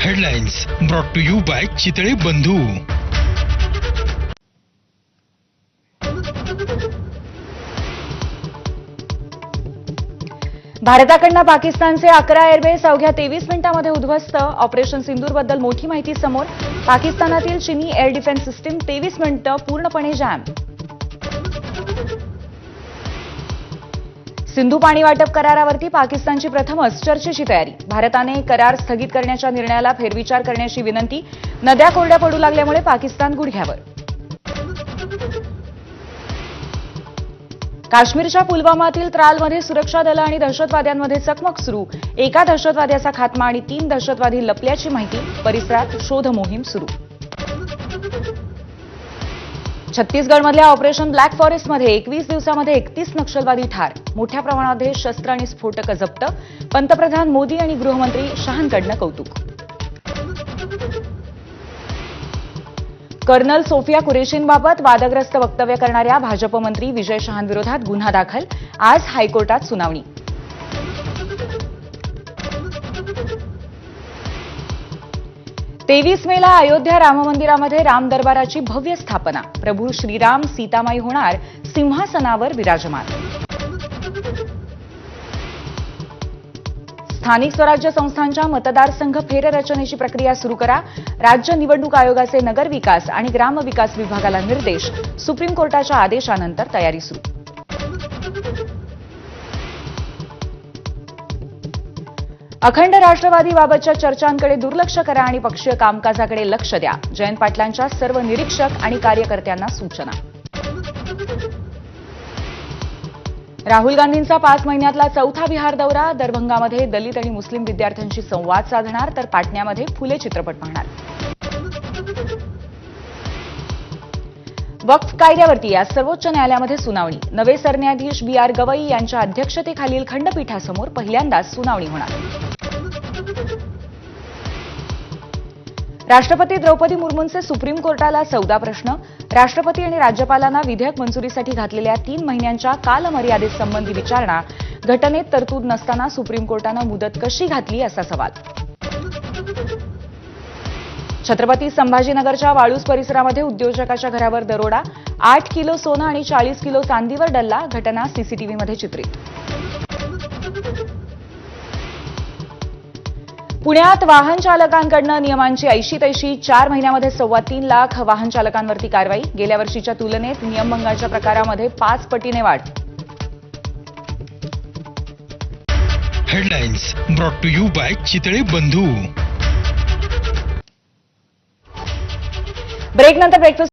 Headlines brought to you by Chitale Bandhu. भारताकडनं पाकिस्तानचे 11 airbase अवघ्या 23 मिनिटांमध्ये उद्ध्वस्त. ऑपरेशन सिंदूरबद्दल मोठी माहिती समोर. पाकिस्तानातील चीनी एअर डिफेन्स सिस्टीम 23 मिनिटं पूर्णपणे जॅम. सिंधू पाणी वाटप करारावरती पाकिस्तानची प्रथमच चर्चेची तयारी. भारताने करार स्थगित करण्याच्या निर्णयाला फेरविचार करण्याची विनंती. नद्या कोरड्या पडू लागल्यामुळे पाकिस्तान गुडघ्यावर. काश्मीरच्या पुलवामातील त्रालमध्ये सुरक्षा दलं आणि दहशतवाद्यांमध्ये चकमक सुरू. एका दहशतवाद्याचा खात्मा आणि 3 दहशतवादी लपल्याची माहिती. परिसरात शोध मोहीम सुरू. छत्तीसगडमधल्या ऑपरेशन ब्लॅक फॉरेस्टमध्ये 21 दिवसांमध्ये 31 नक्षलवादी ठार. मोठ्या प्रमाणामध्ये शस्त्र आणि स्फोटकं जप्त. पंतप्रधान मोदी आणि गृहमंत्री शहांकडनं कौतुक. कर्नल सोफिया कुरेशींबाबत वादग्रस्त वक्तव्य करणाऱ्या भाजप मंत्री विजय शहांविरोधात गुन्हा दाखल. आज हायकोर्टात सुनावणी. तेवीस मेला अयोध्या राम मंदिरामध्ये राम दरबाराची भव्य स्थापना. प्रभू श्रीराम सीतामाई होणार सिंहासनावर विराजमान. स्थानिक स्वराज्य संस्थांच्या मतदारसंघ फेररचनेची प्रक्रिया सुरू करा. राज्य निवडणूक आयोगाचे नगरविकास आणि ग्रामविकास विभागाला निर्देश. सुप्रीम कोर्टाच्या आदेशानंतर तयारी सुरू. अखंड राष्ट्रवादीबाबतच्या चर्चांकडे दुर्लक्ष करा आणि पक्षीय कामकाजाकडे लक्ष द्या. जयंत पाटलांच्या सर्व निरीक्षक आणि कार्यकर्त्यांना सूचना. राहुल गांधींचा 5 महिन्यातला चौथा बिहार दौरा. दरभंगामध्ये दलित आणि मुस्लिम विद्यार्थ्यांशी संवाद साधणार तर पाटण्यामध्ये फुले चित्रपट पाहणार. वक्फ कायद्यावरती आज सर्वोच्च न्यायालयामध्ये सुनावणी. नवे सरन्यायाधीश BR गवई यांच्या अध्यक्षतेखालील खंडपीठासमोर पहिल्यांदाच सुनावणी होणार. राष्ट्रपती द्रौपदी मुर्मूंचे सुप्रीम कोर्टाला 14 प्रश्न. राष्ट्रपती आणि राज्यपालांना विधेयक मंजुरीसाठी घातलेल्या 3 महिन्यांच्या कालमर्यादेसंबंधी विचारणा. घटनेत तरतूद नसताना सुप्रीम कोर्टानं मुदत कशी घातली असा सवाल. छत्रपती संभाजीनगरच्या वाळूज परिसरामध्ये उद्योजकाच्या घरावर दरोडा. 8 किलो सोनं आणि 40 किलो चांदीवर डल्ला. घटना सीसीटीव्हीमध्ये चित्रित. पुण्यात वाहन चालकांकडनं नियमांची ऐशी-तैशी. 4 महिन्यामध्ये 3.25 लाख वाहन चालकांवरती कारवाई. गेल्या वर्षीच्या तुलनेत नियमभंगाच्या प्रकारामध्ये 5 पटीने वाढ. Headlines brought to you by Chitale Bandhu. ब्रेकनंतर ब्रेकफास्ट